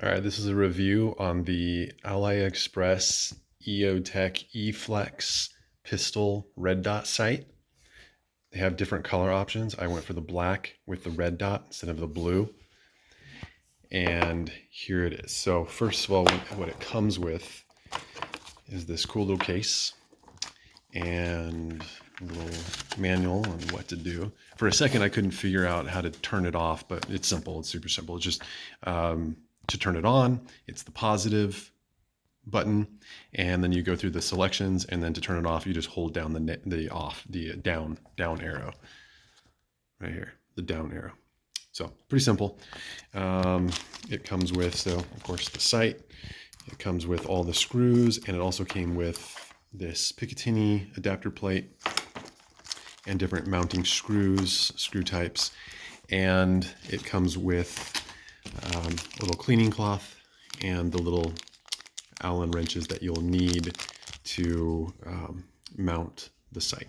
All right, this is a review on the AliExpress Eotech EFLX pistol red dot sight. They have different color options. I went for the black with the red dot instead of the blue. And here it is. So first of all, what it comes with is this cool little case and a little manual on what to do. For a second, I couldn't figure out how to turn it off, but it's simple. It's super simple. It's just to turn it on, it's the positive button, and then you go through the selections, and then to turn it off, you just hold down the down arrow right here, the down arrow. So pretty simple. It comes with, so of course, the sight. It comes with all the screws, and it also came with this Picatinny adapter plate and different mounting screws, screw types, and it comes with a little cleaning cloth and the little Allen wrenches that you'll need to mount the sight.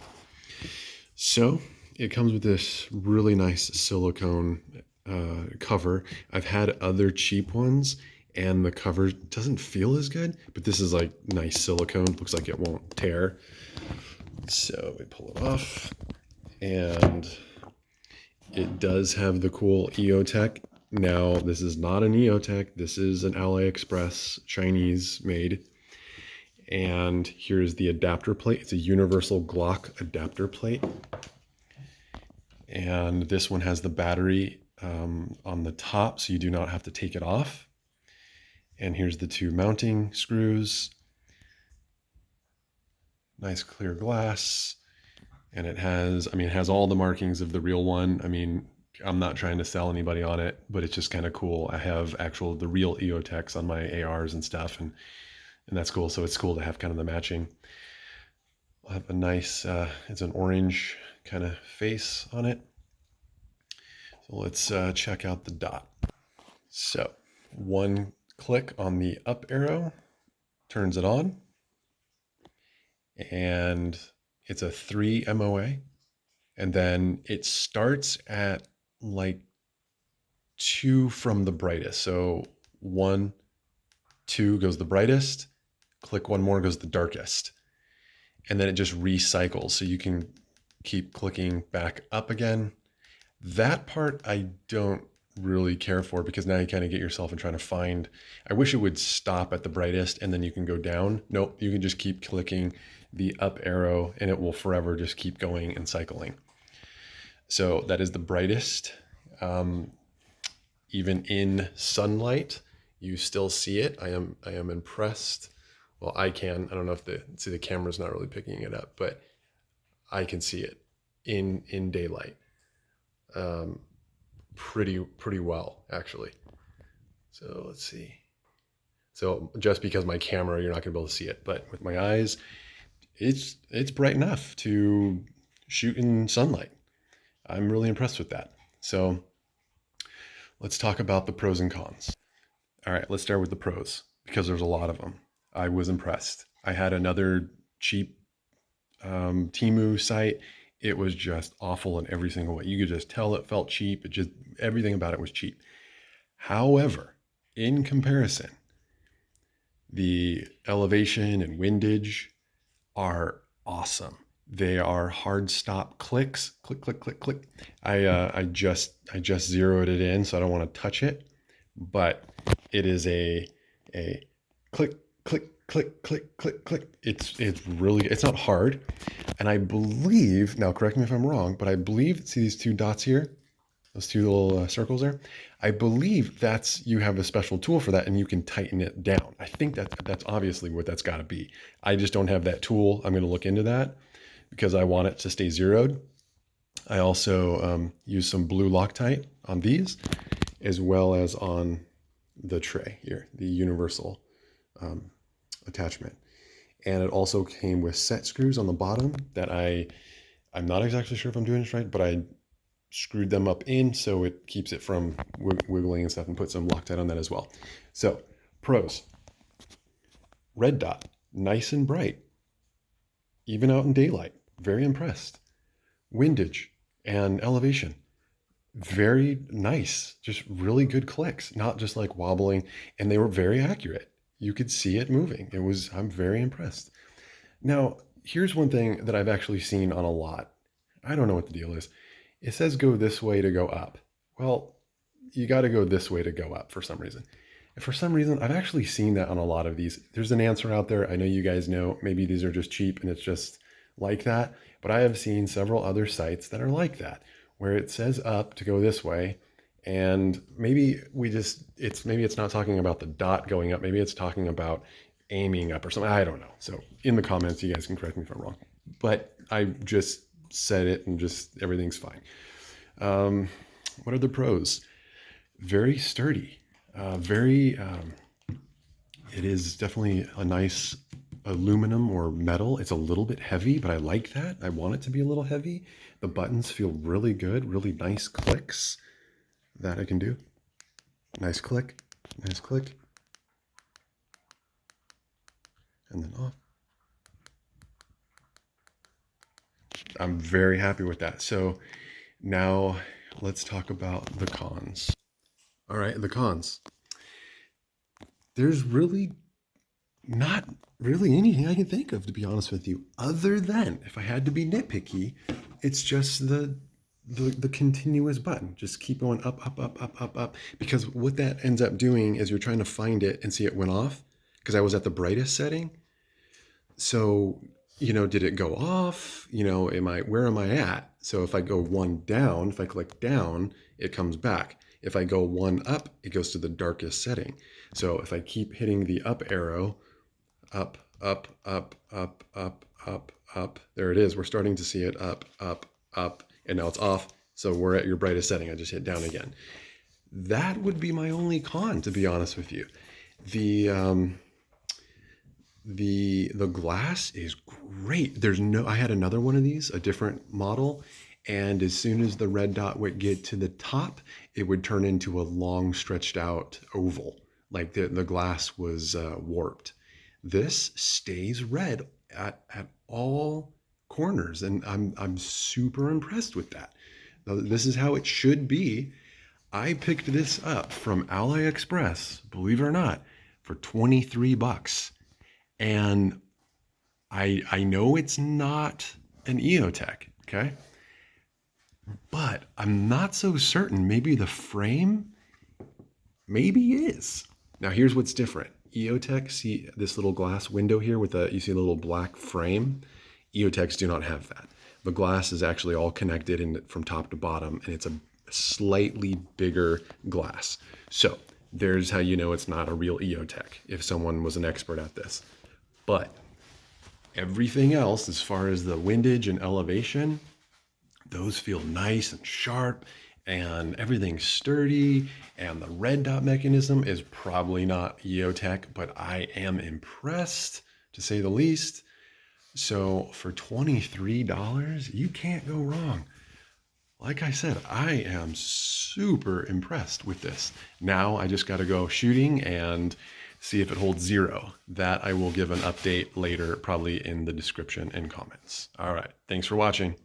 So it comes with this really nice silicone cover. I've had other cheap ones and the cover doesn't feel as good, but this is like nice silicone. Looks like it won't tear. So we pull it off, and it does have the cool Eotech. Now, this is not an Eotech. This is an AliExpress Chinese made. And here's the adapter plate. It's a universal Glock adapter plate. And this one has the battery on the top, so you do not have to take it off. And here's the two mounting screws. Nice clear glass. And it has, it has all the markings of the real one. I'm not trying to sell anybody on it, but it's just kind of cool. I have the real Eotechs on my ARs and stuff, and that's cool. So it's cool to have kind of the matching. I'll have a nice, it's an orange kind of face on it. So let's check out the dot. So one click on the up arrow turns it on, and it's a 3 MOA, and then it starts at like 2 from the brightest. So 1, 2 goes the brightest, click one more goes the darkest, and then it just recycles. So you can keep clicking back up again. That part I don't really care for, because now you kind of get yourself in trying to find, I wish it would stop at the brightest and then you can go down. Nope, you can just keep clicking the up arrow and it will forever just keep going and cycling. So that is the brightest. Even in sunlight, you still see it. I am impressed. Well, I don't know if the camera's not really picking it up, but I can see it in daylight. Pretty well, actually. So let's see. So just because my camera, you're not gonna be able to see it, but with my eyes, it's bright enough to shoot in sunlight. I'm really impressed with that. So let's talk about the pros and cons. All right, let's start with the pros, because there's a lot of them. I was impressed. I had another cheap Temu site. It was just awful in every single way. You could just tell it felt cheap. Everything about it was cheap. However, in comparison, the elevation and windage are awesome. They are hard stop clicks, click, click, click, click. I just zeroed it in, so I don't want to touch it, but it is a click, click, click, click, click, click. It's not hard. And I believe, now correct me if I'm wrong, but I believe, see these two dots here, those two little circles there? I believe you have a special tool for that and you can tighten it down. I think that's obviously what that's gotta be. I just don't have that tool. I'm gonna look into that because I want it to stay zeroed. I also use some blue Loctite on these, as well as on the tray here, the universal attachment. And it also came with set screws on the bottom that I'm not exactly sure if I'm doing this right, but I screwed them up in so it keeps it from wiggling and stuff, and put some Loctite on that as well. So pros: red dot, nice and bright, even out in daylight. Very impressed. Windage and elevation, very nice, just really good clicks, not just like wobbling, and they were very accurate. You could see it moving. I'm very impressed. Now, here's one thing that I've actually seen on a lot. I don't know what the deal is. It says go this way to go up. Well, you got to go this way to go up for some reason. And for some reason, I've actually seen that on a lot of these. There's an answer out there. I know you guys know. Maybe these are just cheap and it's just like that. But I have seen several other sites that are like that, where it says up to go this way. And maybe maybe it's not talking about the dot going up. Maybe it's talking about aiming up or something. I don't know. So in the comments, you guys can correct me if I'm wrong. But I just said it and just everything's fine. What are the pros? Very sturdy. It is definitely a nice aluminum or metal. It's a little bit heavy, but I like that. I want it to be a little heavy. The buttons feel really good, really nice clicks that I can do. Nice click, nice click. And then off. I'm very happy with that. So now let's talk about the cons. All right, the cons. There's really not really anything I can think of, to be honest with you, other than if I had to be nitpicky, it's just the continuous button. Just keep going up, up, up, up, up, up. Because what that ends up doing is you're trying to find it and see it went off because I was at the brightest setting. So, did it go off? Where am I at? So if I go one down, if I click down, it comes back. If I go one up, it goes to the darkest setting. So if I keep hitting the up arrow, up, up, up, up, up, up, up, there it is. We're starting to see it up, up, up, and now it's off. So we're at your brightest setting. I just hit down again. That would be my only con, to be honest with you. The glass is great. I had another one of these, a different model, and as soon as the red dot would get to the top, it would turn into a long stretched out oval, like the glass was warped. This stays red at all corners, and I'm super impressed with that. Now, this is how it should be. I picked this up from AliExpress, believe it or not, for 23 bucks. And I know it's not an Eotech, okay? But I'm not so certain. Maybe the frame, maybe is. Now here's what's different. Eotech, see this little glass window here with you see the little black frame? Eotechs do not have that. The glass is actually all connected from top to bottom, and it's a slightly bigger glass. So there's how you know it's not a real Eotech, if someone was an expert at this. But everything else, as far as the windage and elevation, those feel nice and sharp, and everything's sturdy, and the red dot mechanism is probably not Eotech, but I am impressed, to say the least. So for $23, you can't go wrong. Like I said, I am super impressed with this. Now I just got to go shooting and see if it holds 0. That I will give an update later, probably in the description and comments. All right, thanks for watching.